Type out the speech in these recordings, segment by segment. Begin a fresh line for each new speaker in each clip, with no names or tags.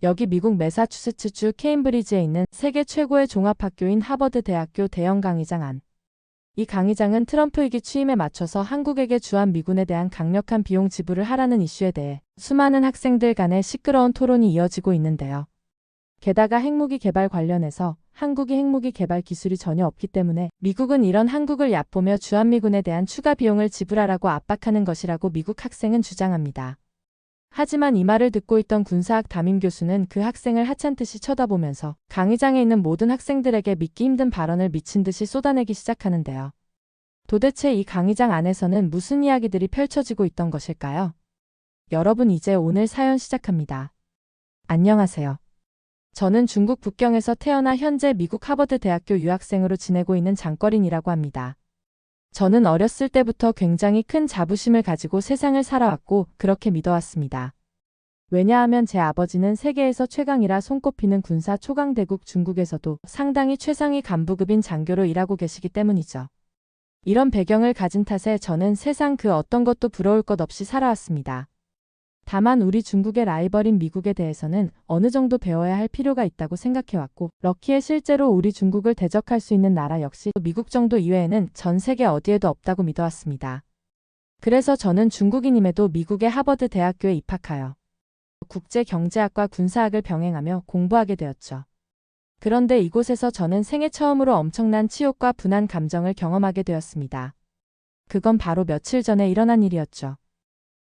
여기 미국 매사추세츠주 케임브리지에 있는 세계 최고의 종합학교인 하버드 대학교 대형 강의장 안. 이 강의장은 트럼프 위기 취임에 맞춰서 한국에게 주한 미군에 대한 강력한 비용 지불을 하라는 이슈에 대해 수많은 학생들 간의 시끄러운 토론이 이어지고 있는데요. 게다가 핵무기 개발 관련해서 한국이 핵무기 개발 기술이 전혀 없기 때문에 미국은 이런 한국을 얕보며 주한미군에 대한 추가 비용을 지불하라고 압박하는 것이라고 미국 학생은 주장합니다. 하지만 이 말을 듣고 있던 군사학 담임 교수는 그 학생을 하찮듯이 쳐다보면서 강의장에 있는 모든 학생들에게 믿기 힘든 발언을 미친 듯이 쏟아내기 시작하는데요. 도대체 이 강의장 안에서는 무슨 이야기들이 펼쳐지고 있던 것일까요? 여러분, 이제 오늘 사연 시작합니다. 안녕하세요. 저는 중국 북경에서 태어나 현재 미국 하버드 대학교 유학생으로 지내고 있는 장꺼린이라고 합니다. 저는 어렸을 때부터 굉장히 큰 자부심을 가지고 세상을 살아왔고 그렇게 믿어왔습니다. 왜냐하면 제 아버지는 세계에서 최강이라 손꼽히는 군사 초강대국 중국에서도 상당히 최상위 간부급인 장교로 일하고 계시기 때문이죠. 이런 배경을 가진 탓에 저는 세상 그 어떤 것도 부러울 것 없이 살아왔습니다. 다만 우리 중국의 라이벌인 미국에 대해서는 어느 정도 배워야 할 필요가 있다고 생각해왔고, 럭키에 실제로 우리 중국을 대적할 수 있는 나라 역시 미국 정도 이외에는 전 세계 어디에도 없다고 믿어왔습니다. 그래서 저는 중국인임에도 미국의 하버드 대학교에 입학하여 국제경제학과 군사학을 병행하며 공부하게 되었죠. 그런데 이곳에서 저는 생애 처음으로 엄청난 치욕과 분한 감정을 경험하게 되었습니다. 그건 바로 며칠 전에 일어난 일이었죠.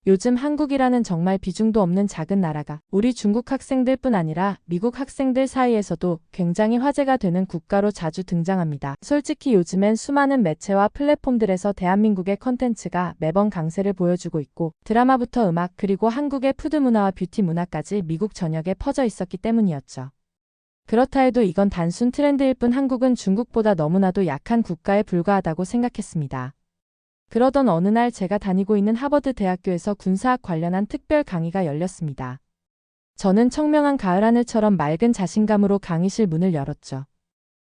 요즘 한국이라는 정말 비중도 없는 작은 나라가 우리 중국 학생들뿐 아니라 미국 학생들 사이에서도 굉장히 화제가 되는 국가로 자주 등장합니다. 솔직히 요즘엔 수많은 매체와 플랫폼들에서 대한민국의 컨텐츠가 매번 강세를 보여주고 있고, 드라마부터 음악 그리고 한국의 푸드 문화와 뷰티 문화까지 미국 전역에 퍼져 있었기 때문이었죠. 그렇다 해도 이건 단순 트렌드일 뿐 한국은 중국보다 너무나도 약한 국가에 불과하다고 생각했습니다. 그러던 어느 날 제가 다니고 있는 하버드 대학교에서 군사학 관련한 특별 강의가 열렸습니다. 저는 청명한 가을하늘처럼 맑은 자신감으로 강의실 문을 열었죠.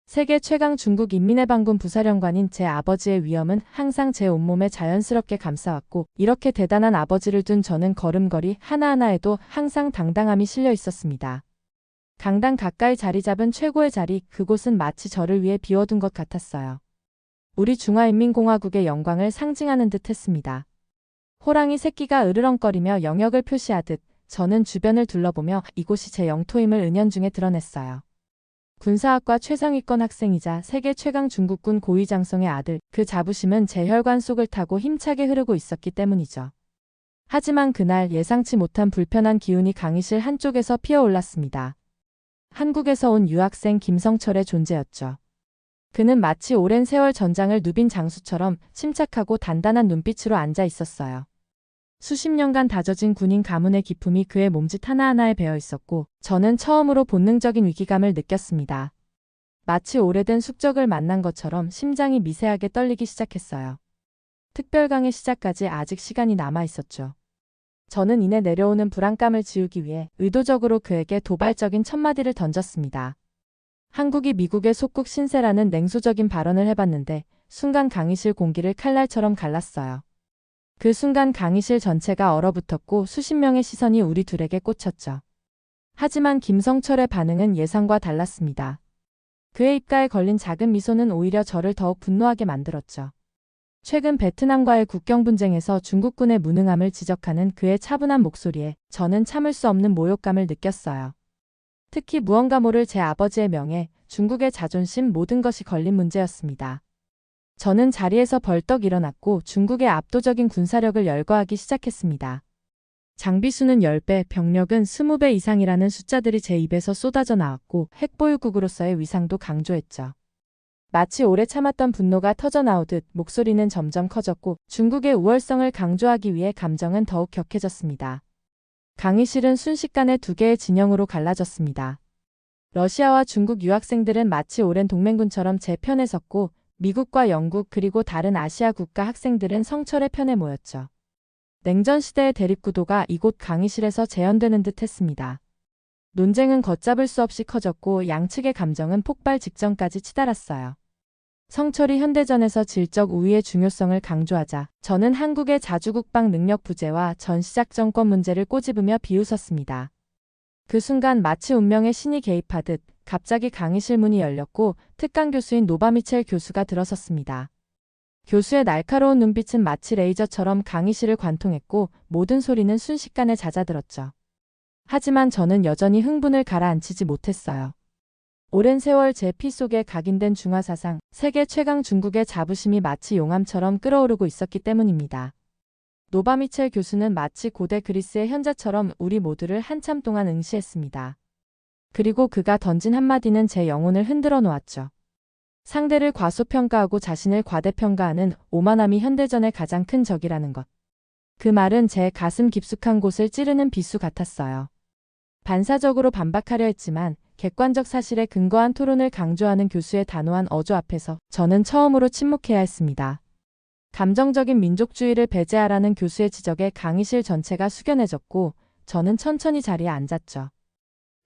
세계 최강 중국 인민해방군 부사령관인 제 아버지의 위엄은 항상 제 온몸에 자연스럽게 감싸왔고, 이렇게 대단한 아버지를 둔 저는 걸음걸이 하나하나에도 항상 당당함이 실려 있었습니다. 강당 가까이 자리 잡은 최고의 자리, 그곳은 마치 저를 위해 비워둔 것 같았어요. 우리 중화인민공화국의 영광을 상징하는 듯 했습니다. 호랑이 새끼가 으르렁거리며 영역을 표시하듯 저는 주변을 둘러보며 이곳이 제 영토임을 은연중에 드러냈어요. 군사학과 최상위권 학생이자 세계 최강 중국군 고위장성의 아들, 그 자부심은 제 혈관 속을 타고 힘차게 흐르고 있었기 때문이죠. 하지만 그날 예상치 못한 불편한 기운이 강의실 한쪽에서 피어올랐습니다. 한국에서 온 유학생 김성철의 존재였죠. 그는 마치 오랜 세월 전장을 누빈 장수처럼 침착하고 단단한 눈빛으로 앉아 있었어요. 수십 년간 다져진 군인 가문의 기품이 그의 몸짓 하나하나에 배어 있었고, 저는 처음으로 본능적인 위기감을 느꼈습니다. 마치 오래된 숙적을 만난 것처럼 심장이 미세하게 떨리기 시작했어요. 특별 강의 시작까지 아직 시간이 남아 있었죠. 저는 이내 내려오는 불안감을 지우기 위해 의도적으로 그에게 도발적인 첫마디를 던졌습니다. 한국이 미국의 속국 신세라는 냉소적인 발언을 해봤는데 순간 강의실 공기를 칼날처럼 갈랐어요. 그 순간 강의실 전체가 얼어붙었고 수십 명의 시선이 우리 둘에게 꽂혔죠. 하지만 김성철의 반응은 예상과 달랐습니다. 그의 입가에 걸린 작은 미소는 오히려 저를 더욱 분노하게 만들었죠. 최근 베트남과의 국경 분쟁에서 중국군의 무능함을 지적하는 그의 차분한 목소리에 저는 참을 수 없는 모욕감을 느꼈어요. 특히 무언가 모를 제 아버지의 명예, 중국의 자존심, 모든 것이 걸린 문제였습니다. 저는 자리에서 벌떡 일어났고 중국의 압도적인 군사력을 열거하기 시작했습니다. 장비수는 10배, 병력은 20배 이상이라는 숫자들이 제 입에서 쏟아져 나왔고 핵보유국으로서의 위상도 강조했죠. 마치 오래 참았던 분노가 터져나오듯 목소리는 점점 커졌고 중국의 우월성을 강조하기 위해 감정은 더욱 격해졌습니다. 강의실은 순식간에 두 개의 진영으로 갈라졌습니다. 러시아와 중국 유학생들은 마치 오랜 동맹군처럼 제 편에 섰고, 미국과 영국 그리고 다른 아시아 국가 학생들은 성철의 편에 모였죠. 냉전 시대의 대립구도가 이곳 강의실에서 재현되는 듯 했습니다. 논쟁은 걷잡을 수 없이 커졌고 양측의 감정은 폭발 직전까지 치달았어요. 성철이 현대전에서 질적 우위의 중요성을 강조하자 저는 한국의 자주국방 능력 부재와 전시작 정권 문제를 꼬집으며 비웃었습니다. 그 순간 마치 운명의 신이 개입하듯 갑자기 강의실 문이 열렸고 특강 교수인 노바 미첼 교수가 들어섰습니다. 교수의 날카로운 눈빛은 마치 레이저처럼 강의실을 관통했고 모든 소리는 순식간에 잦아들었죠. 하지만 저는 여전히 흥분을 가라앉히지 못했어요. 오랜 세월 제 피 속에 각인된 중화사상, 세계 최강 중국의 자부심이 마치 용암처럼 끓어오르고 있었기 때문입니다. 노바 미첼 교수는 마치 고대 그리스의 현자처럼 우리 모두를 한참 동안 응시했습니다. 그리고 그가 던진 한마디는 제 영혼을 흔들어 놓았죠. 상대를 과소평가하고 자신을 과대평가하는 오만함이 현대전의 가장 큰 적이라는 것. 그 말은 제 가슴 깊숙한 곳을 찌르는 비수 같았어요. 반사적으로 반박하려 했지만 객관적 사실에 근거한 토론을 강조하는 교수의 단호한 어조 앞에서 저는 처음으로 침묵해야 했습니다. 감정적인 민족주의를 배제하라는 교수의 지적에 강의실 전체가 숙연해졌고 저는 천천히 자리에 앉았죠.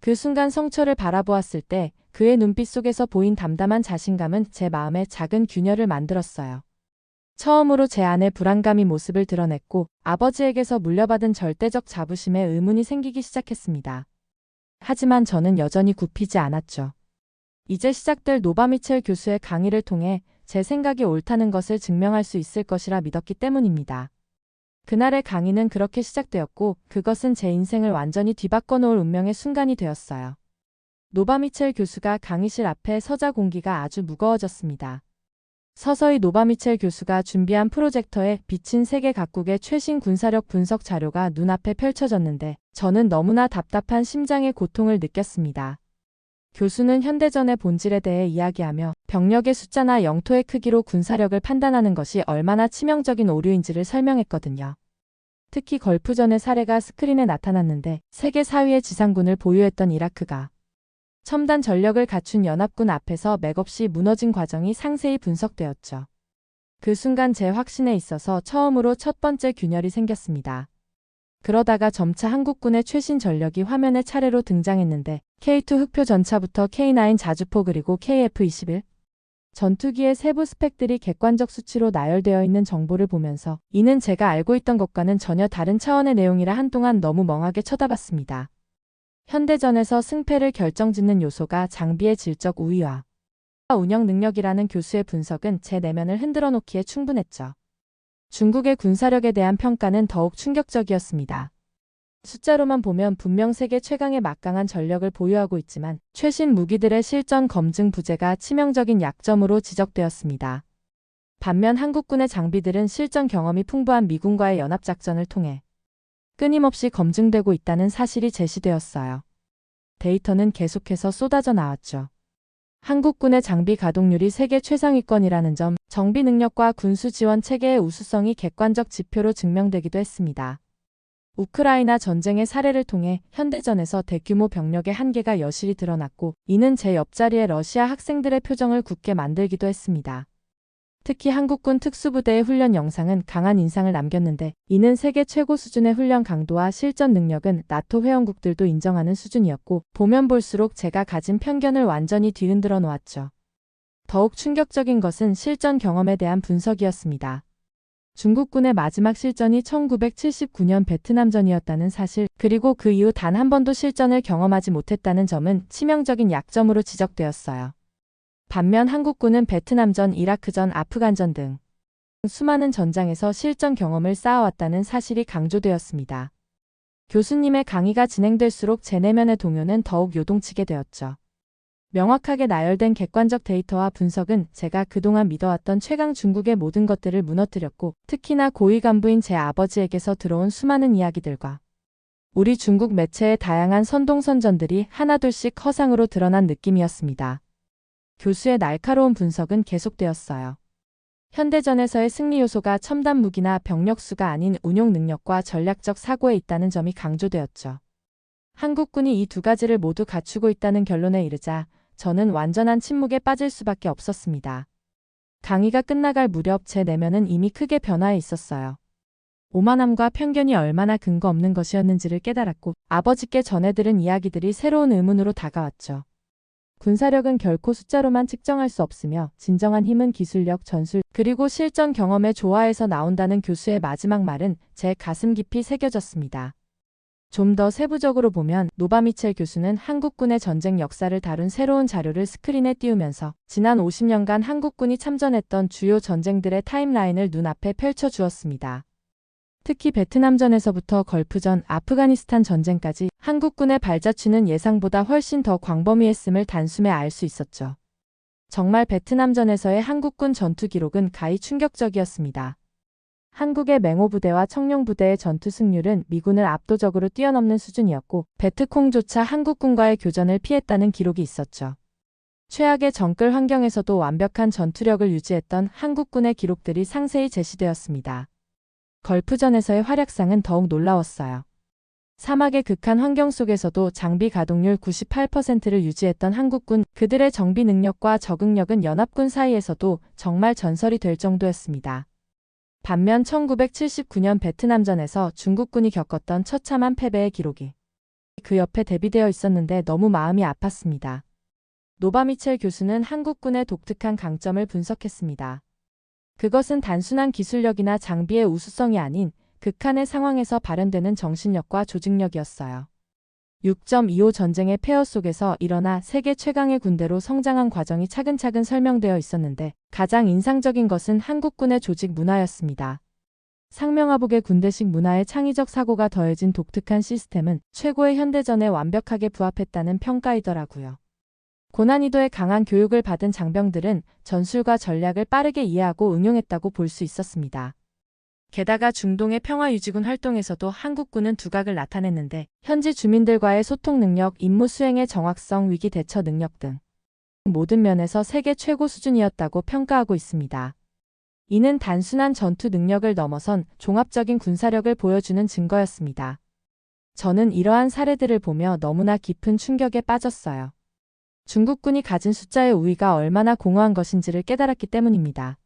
그 순간 성철을 바라보았을 때 그의 눈빛 속에서 보인 담담한 자신감은 제 마음에 작은 균열을 만들었어요. 처음으로 제 안의 불안감이 모습을 드러냈고 아버지에게서 물려받은 절대적 자부심에 의문이 생기기 시작했습니다. 하지만 저는 여전히 굽히지 않았죠. 이제 시작될 노바 미첼 교수의 강의를 통해 제 생각이 옳다는 것을 증명할 수 있을 것이라 믿었기 때문입니다. 그날의 강의는 그렇게 시작되었고 그것은 제 인생을 완전히 뒤바꿔 놓을 운명의 순간이 되었어요. 노바 미첼 교수가 강의실 앞에 서자 공기가 아주 무거워졌습니다. 서서히 노바 미첼 교수가 준비한 프로젝터에 비친 세계 각국의 최신 군사력 분석 자료가 눈앞에 펼쳐졌는데 저는 너무나 답답한 심장의 고통을 느꼈습니다. 교수는 현대전의 본질에 대해 이야기하며 병력의 숫자나 영토의 크기로 군사력을 판단하는 것이 얼마나 치명적인 오류인지를 설명했거든요. 특히 걸프전의 사례가 스크린에 나타났는데 세계 4위의 지상군을 보유했던 이라크가 첨단 전력을 갖춘 연합군 앞에서 맥없이 무너진 과정이 상세히 분석되었죠. 그 순간 제 확신에 있어서 처음으로 첫 번째 균열이 생겼습니다. 그러다가 점차 한국군의 최신 전력이 화면에 차례로 등장했는데 K2 흑표 전차부터 K9 자주포 그리고 KF-21 전투기의 세부 스펙들이 객관적 수치로 나열되어 있는 정보를 보면서 이는 제가 알고 있던 것과는 전혀 다른 차원의 내용이라 한동안 너무 멍하게 쳐다봤습니다. 현대전에서 승패를 결정짓는 요소가 장비의 질적 우위와 운영 능력이라는 교수의 분석은 제 내면을 흔들어 놓기에 충분했죠. 중국의 군사력에 대한 평가는 더욱 충격적이었습니다. 숫자로만 보면 분명 세계 최강의 막강한 전력을 보유하고 있지만 최신 무기들의 실전 검증 부재가 치명적인 약점으로 지적되었습니다. 반면 한국군의 장비들은 실전 경험이 풍부한 미군과의 연합작전을 통해 끊임없이 검증되고 있다는 사실이 제시되었어요. 데이터는 계속해서 쏟아져 나왔죠. 한국군의 장비 가동률이 세계 최상위권이라는 점, 정비 능력과 군수 지원 체계의 우수성이 객관적 지표로 증명되기도 했습니다. 우크라이나 전쟁의 사례를 통해 현대전에서 대규모 병력의 한계가 여실히 드러났고 이는 제 옆자리의 러시아 학생들의 표정을 굳게 만들기도 했습니다. 특히 한국군 특수부대의 훈련 영상은 강한 인상을 남겼는데 이는 세계 최고 수준의 훈련 강도와 실전 능력은 나토 회원국들도 인정하는 수준이었고 보면 볼수록 제가 가진 편견을 완전히 뒤흔들어 놓았죠. 더욱 충격적인 것은 실전 경험에 대한 분석이었습니다. 중국군의 마지막 실전이 1979년 베트남전이었다는 사실, 그리고 그 이후 단 한 번도 실전을 경험하지 못했다는 점은 치명적인 약점으로 지적되었어요. 반면 한국군은 베트남전, 이라크전, 아프간전 등 수많은 전장에서 실전 경험을 쌓아왔다는 사실이 강조되었습니다. 교수님의 강의가 진행될수록 제 내면의 동요는 더욱 요동치게 되었죠. 명확하게 나열된 객관적 데이터와 분석은 제가 그동안 믿어왔던 최강 중국의 모든 것들을 무너뜨렸고 특히나 고위 간부인 제 아버지에게서 들어온 수많은 이야기들과 우리 중국 매체의 다양한 선동선전들이 하나둘씩 허상으로 드러난 느낌이었습니다. 교수의 날카로운 분석은 계속되었어요. 현대전에서의 승리 요소가 첨단 무기나 병력 수가 아닌 운용 능력과 전략적 사고에 있다는 점이 강조되었죠. 한국군이 이 두 가지를 모두 갖추고 있다는 결론에 이르자 저는 완전한 침묵에 빠질 수밖에 없었습니다. 강의가 끝나갈 무렵 제 내면은 이미 크게 변화해 있었어요. 오만함과 편견이 얼마나 근거 없는 것이었는지를 깨달았고 아버지께 전해들은 이야기들이 새로운 의문으로 다가왔죠. 군사력은 결코 숫자로만 측정할 수 없으며 진정한 힘은 기술력, 전술, 그리고 실전 경험의 조화에서 나온다는 교수의 마지막 말은 제 가슴 깊이 새겨졌습니다. 좀 더 세부적으로 보면 노바미첼 교수는 한국군의 전쟁 역사를 다룬 새로운 자료를 스크린에 띄우면서 지난 50년간 한국군이 참전했던 주요 전쟁들의 타임라인을 눈앞에 펼쳐주었습니다. 특히 베트남전에서부터 걸프전, 아프가니스탄 전쟁까지 한국군의 발자취는 예상보다 훨씬 더 광범위했음을 단숨에 알 수 있었죠. 정말 베트남전에서의 한국군 전투 기록은 가히 충격적이었습니다. 한국의 맹호부대와 청룡부대의 전투 승률은 미군을 압도적으로 뛰어넘는 수준이었고 베트콩조차 한국군과의 교전을 피했다는 기록이 있었죠. 최악의 정글 환경에서도 완벽한 전투력을 유지했던 한국군의 기록들이 상세히 제시되었습니다. 걸프전에서의 활약상은 더욱 놀라웠어요. 사막의 극한 환경 속에서도 장비 가동률 98%를 유지했던 한국군, 그들의 정비 능력과 적응력은 연합군 사이에서도 정말 전설이 될 정도였습니다. 반면 1979년 베트남전에서 중국군이 겪었던 처참한 패배의 기록이 그 옆에 대비되어 있었는데 너무 마음이 아팠습니다. 노바미첼 교수는 한국군의 독특한 강점을 분석했습니다. 그것은 단순한 기술력이나 장비의 우수성이 아닌 극한의 상황에서 발현되는 정신력과 조직력이었어요. 6.25 전쟁의 폐허 속에서 일어나 세계 최강의 군대로 성장한 과정이 차근차근 설명되어 있었는데 가장 인상적인 것은 한국군의 조직 문화였습니다. 상명하복의 군대식 문화의 창의적 사고가 더해진 독특한 시스템은 최고의 현대전에 완벽하게 부합했다는 평가이더라고요. 고난이도의 강한 교육을 받은 장병들은 전술과 전략을 빠르게 이해하고 응용했다고 볼 수 있었습니다. 게다가 중동의 평화유지군 활동에서도 한국군은 두각을 나타냈는데 현지 주민들과의 소통 능력, 임무 수행의 정확성, 위기 대처 능력 등 모든 면에서 세계 최고 수준이었다고 평가하고 있습니다. 이는 단순한 전투 능력을 넘어선 종합적인 군사력을 보여주는 증거였습니다. 저는 이러한 사례들을 보며 너무나 깊은 충격에 빠졌어요. 중국군이 가진 숫자의 우위가 얼마나 공허한 것인지를 깨달았기 때문입니다.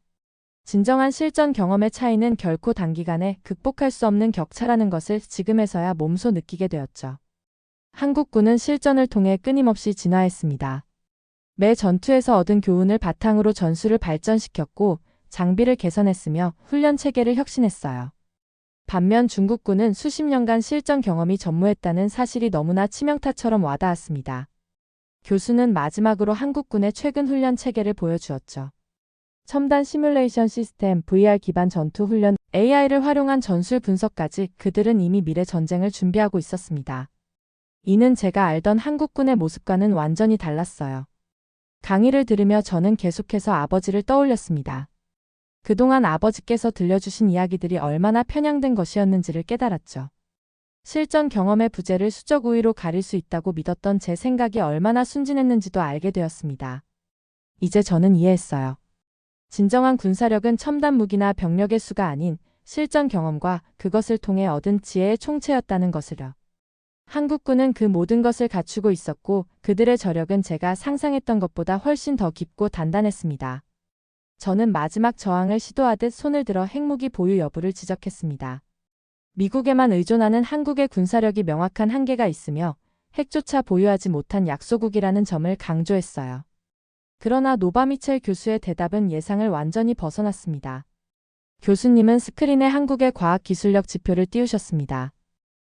진정한 실전 경험의 차이는 결코 단기간에 극복할 수 없는 격차라는 것을 지금에서야 몸소 느끼게 되었죠. 한국군은 실전을 통해 끊임없이 진화했습니다. 매 전투에서 얻은 교훈을 바탕으로 전술을 발전시켰고 장비를 개선했으며 훈련 체계를 혁신했어요. 반면 중국군은 수십 년간 실전 경험이 전무했다는 사실이 너무나 치명타처럼 와닿았습니다. 교수는 마지막으로 한국군의 최근 훈련 체계를 보여주었죠. 첨단 시뮬레이션 시스템, VR 기반 전투 훈련, AI를 활용한 전술 분석까지 그들은 이미 미래 전쟁을 준비하고 있었습니다. 이는 제가 알던 한국군의 모습과는 완전히 달랐어요. 강의를 들으며 저는 계속해서 아버지를 떠올렸습니다. 그동안 아버지께서 들려주신 이야기들이 얼마나 편향된 것이었는지를 깨달았죠. 실전 경험의 부재를 수적 우위로 가릴 수 있다고 믿었던 제 생각이 얼마나 순진했는지도 알게 되었습니다. 이제 저는 이해했어요. 진정한 군사력은 첨단 무기나 병력의 수가 아닌 실전 경험과 그것을 통해 얻은 지혜의 총체였다는 것을요. 한국군은 그 모든 것을 갖추고 있었고 그들의 저력은 제가 상상했던 것보다 훨씬 더 깊고 단단했습니다. 저는 마지막 저항을 시도하듯 손을 들어 핵무기 보유 여부를 지적했습니다. 미국에만 의존하는 한국의 군사력이 명확한 한계가 있으며 핵조차 보유하지 못한 약소국이라는 점을 강조했어요. 그러나 노바미첼 교수의 대답은 예상을 완전히 벗어났습니다. 교수님은 스크린에 한국의 과학기술력 지표를 띄우셨습니다.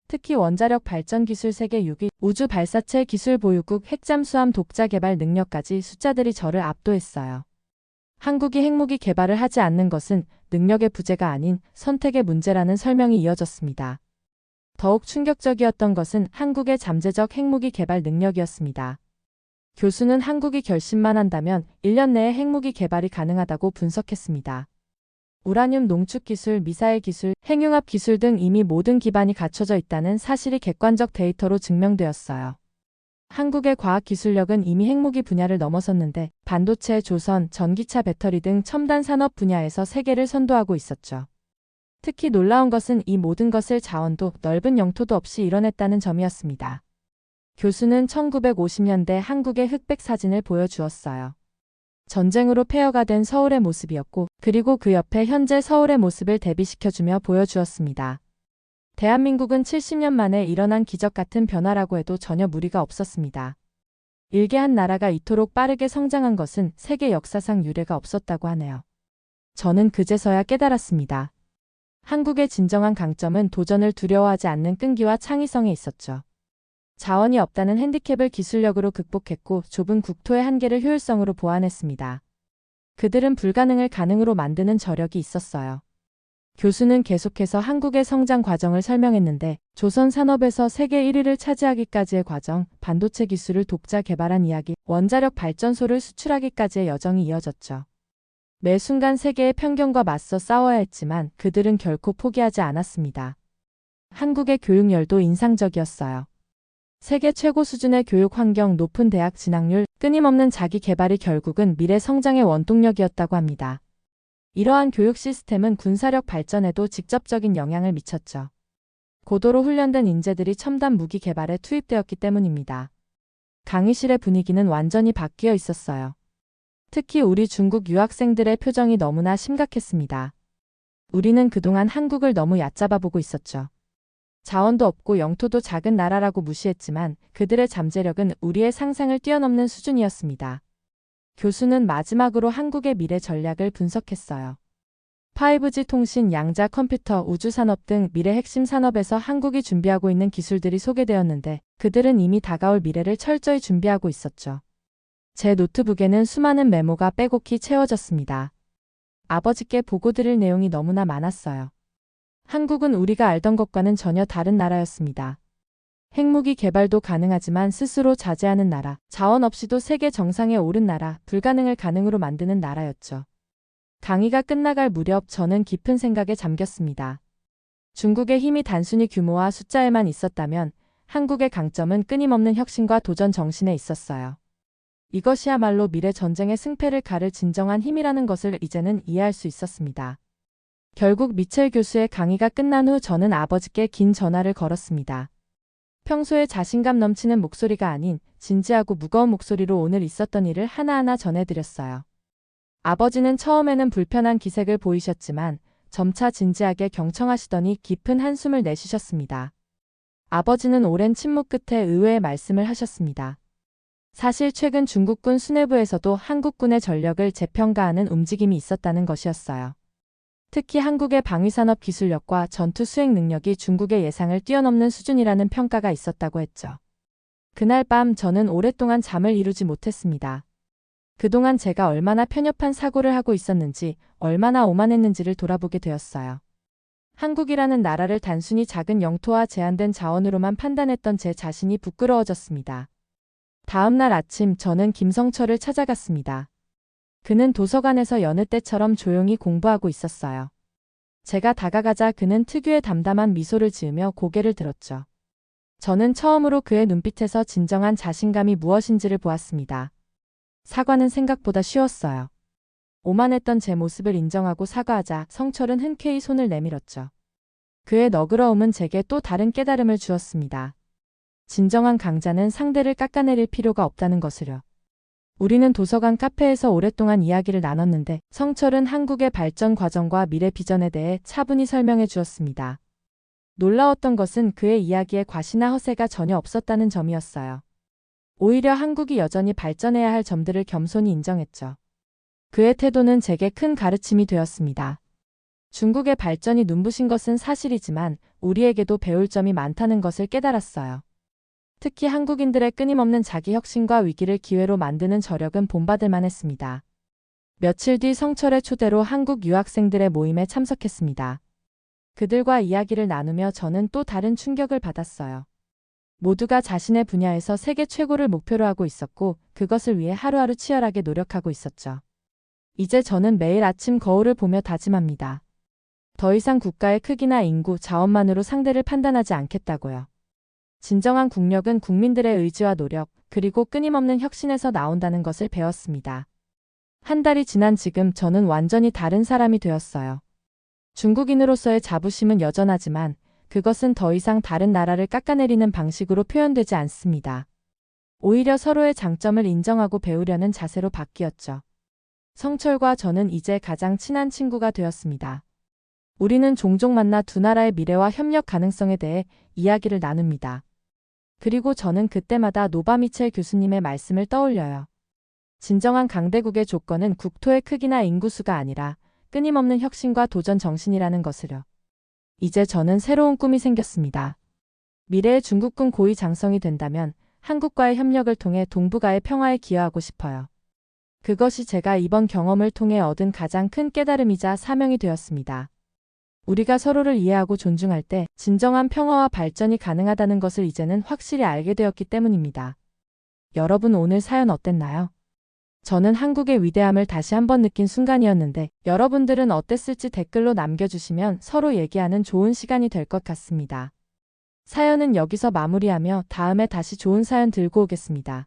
특히 원자력 발전 기술 세계 6위, 우주 발사체 기술 보유국, 핵잠수함 독자 개발 능력까지 숫자들이 저를 압도했어요. 한국이 핵무기 개발을 하지 않는 것은 능력의 부재가 아닌 선택의 문제라는 설명이 이어졌습니다. 더욱 충격적이었던 것은 한국의 잠재적 핵무기 개발 능력이었습니다. 교수는 한국이 결심만 한다면 1년 내에 핵무기 개발이 가능하다고 분석했습니다. 우라늄 농축 기술, 미사일 기술, 핵융합 기술 등 이미 모든 기반이 갖춰져 있다는 사실이 객관적 데이터로 증명되었어요. 한국의 과학기술력은 이미 핵무기 분야를 넘어섰는데 반도체, 조선, 전기차 배터리 등 첨단 산업 분야에서 세계를 선도하고 있었죠. 특히 놀라운 것은 이 모든 것을 자원도 넓은 영토도 없이 이뤄냈다는 점이었습니다. 교수는 1950년대 한국의 흑백 사진을 보여주었어요. 전쟁으로 폐허가 된 서울의 모습이었고 그리고 그 옆에 현재 서울의 모습을 대비시켜주며 보여주었습니다. 대한민국은 70년 만에 일어난 기적 같은 변화라고 해도 전혀 무리가 없었습니다. 일개 한 나라가 이토록 빠르게 성장한 것은 세계 역사상 유례가 없었다고 하네요. 저는 그제서야 깨달았습니다. 한국의 진정한 강점은 도전을 두려워하지 않는 끈기와 창의성에 있었죠. 자원이 없다는 핸디캡을 기술력으로 극복했고 좁은 국토의 한계를 효율성으로 보완했습니다. 그들은 불가능을 가능으로 만드는 저력이 있었어요. 교수는 계속해서 한국의 성장 과정을 설명했는데 조선 산업에서 세계 1위를 차지하기까지의 과정, 반도체 기술을 독자 개발한 이야기, 원자력 발전소를 수출하기까지의 여정이 이어졌죠. 매 순간 세계의 편견과 맞서 싸워야 했지만 그들은 결코 포기하지 않았습니다. 한국의 교육열도 인상적이었어요. 세계 최고 수준의 교육 환경, 높은 대학 진학률, 끊임없는 자기 개발이 결국은 미래 성장의 원동력이었다고 합니다. 이러한 교육 시스템은 군사력 발전에도 직접적인 영향을 미쳤죠. 고도로 훈련된 인재들이 첨단 무기 개발에 투입되었기 때문입니다. 강의실의 분위기는 완전히 바뀌어 있었어요. 특히 우리 중국 유학생들의 표정이 너무나 심각했습니다. 우리는 그동안 한국을 너무 얕잡아 보고 있었죠. 자원도 없고 영토도 작은 나라라고 무시했지만 그들의 잠재력은 우리의 상상을 뛰어넘는 수준이었습니다. 교수는 마지막으로 한국의 미래 전략을 분석했어요. 5G 통신, 양자 컴퓨터, 우주산업 등 미래 핵심 산업에서 한국이 준비하고 있는 기술들이 소개되었는데 그들은 이미 다가올 미래를 철저히 준비하고 있었죠. 제 노트북에는 수많은 메모가 빼곡히 채워졌습니다. 아버지께 보고드릴 내용이 너무나 많았어요. 한국은 우리가 알던 것과는 전혀 다른 나라였습니다. 핵무기 개발도 가능하지만 스스로 자제하는 나라, 자원 없이도 세계 정상에 오른 나라, 불가능을 가능으로 만드는 나라였죠. 강의가 끝나갈 무렵 저는 깊은 생각에 잠겼습니다. 중국의 힘이 단순히 규모와 숫자에만 있었다면 한국의 강점은 끊임없는 혁신과 도전 정신에 있었어요. 이것이야말로 미래 전쟁의 승패를 가를 진정한 힘이라는 것을 이제는 이해할 수 있었습니다. 결국 미첼 교수의 강의가 끝난 후 저는 아버지께 긴 전화를 걸었습니다. 평소에 자신감 넘치는 목소리가 아닌 진지하고 무거운 목소리로 오늘 있었던 일을 하나하나 전해드렸어요. 아버지는 처음에는 불편한 기색을 보이셨지만 점차 진지하게 경청하시더니 깊은 한숨을 내쉬셨습니다. 아버지는 오랜 침묵 끝에 의외의 말씀을 하셨습니다. 사실 최근 중국군 수뇌부에서도 한국군의 전력을 재평가하는 움직임이 있었다는 것이었어요. 특히 한국의 방위산업 기술력과 전투 수행 능력이 중국의 예상을 뛰어넘는 수준이라는 평가가 있었다고 했죠. 그날 밤 저는 오랫동안 잠을 이루지 못했습니다. 그동안 제가 얼마나 편협한 사고를 하고 있었는지, 얼마나 오만했는지를 돌아보게 되었어요. 한국이라는 나라를 단순히 작은 영토와 제한된 자원으로만 판단했던 제 자신이 부끄러워졌습니다. 다음 날 아침 저는 김성철을 찾아갔습니다. 그는 도서관에서 여느 때처럼 조용히 공부하고 있었어요. 제가 다가가자 그는 특유의 담담한 미소를 지으며 고개를 들었죠. 저는 처음으로 그의 눈빛에서 진정한 자신감이 무엇인지를 보았습니다. 사과는 생각보다 쉬웠어요. 오만했던 제 모습을 인정하고 사과하자 성철은 흔쾌히 손을 내밀었죠. 그의 너그러움은 제게 또 다른 깨달음을 주었습니다. 진정한 강자는 상대를 깎아내릴 필요가 없다는 것을요. 우리는 도서관 카페에서 오랫동안 이야기를 나눴는데 성철은 한국의 발전 과정과 미래 비전에 대해 차분히 설명해 주었습니다. 놀라웠던 것은 그의 이야기에 과시나 허세가 전혀 없었다는 점이었어요. 오히려 한국이 여전히 발전해야 할 점들을 겸손히 인정했죠. 그의 태도는 제게 큰 가르침이 되었습니다. 중국의 발전이 눈부신 것은 사실이지만 우리에게도 배울 점이 많다는 것을 깨달았어요. 특히 한국인들의 끊임없는 자기 혁신과 위기를 기회로 만드는 저력은 본받을 만했습니다. 며칠 뒤 성철의 초대로 한국 유학생들의 모임에 참석했습니다. 그들과 이야기를 나누며 저는 또 다른 충격을 받았어요. 모두가 자신의 분야에서 세계 최고를 목표로 하고 있었고 그것을 위해 하루하루 치열하게 노력하고 있었죠. 이제 저는 매일 아침 거울을 보며 다짐합니다. 더 이상 국가의 크기나 인구, 자원만으로 상대를 판단하지 않겠다고요. 진정한 국력은 국민들의 의지와 노력, 그리고 끊임없는 혁신에서 나온다는 것을 배웠습니다. 한 달이 지난 지금 저는 완전히 다른 사람이 되었어요. 중국인으로서의 자부심은 여전하지만 그것은 더 이상 다른 나라를 깎아내리는 방식으로 표현되지 않습니다. 오히려 서로의 장점을 인정하고 배우려는 자세로 바뀌었죠. 성철과 저는 이제 가장 친한 친구가 되었습니다. 우리는 종종 만나 두 나라의 미래와 협력 가능성에 대해 이야기를 나눕니다. 그리고 저는 그때마다 노바 미첼 교수님의 말씀을 떠올려요. 진정한 강대국의 조건은 국토의 크기나 인구수가 아니라 끊임없는 혁신과 도전 정신이라는 것을요. 이제 저는 새로운 꿈이 생겼습니다. 미래의 중국군 고위 장성이 된다면 한국과의 협력을 통해 동북아의 평화에 기여하고 싶어요. 그것이 제가 이번 경험을 통해 얻은 가장 큰 깨달음이자 사명이 되었습니다. 우리가 서로를 이해하고 존중할 때 진정한 평화와 발전이 가능하다는 것을 이제는 확실히 알게 되었기 때문입니다. 여러분 오늘 사연 어땠나요? 저는 한국의 위대함을 다시 한번 느낀 순간이었는데 여러분들은 어땠을지 댓글로 남겨주시면 서로 얘기하는 좋은 시간이 될 것 같습니다. 사연은 여기서 마무리하며 다음에 다시 좋은 사연 들고 오겠습니다.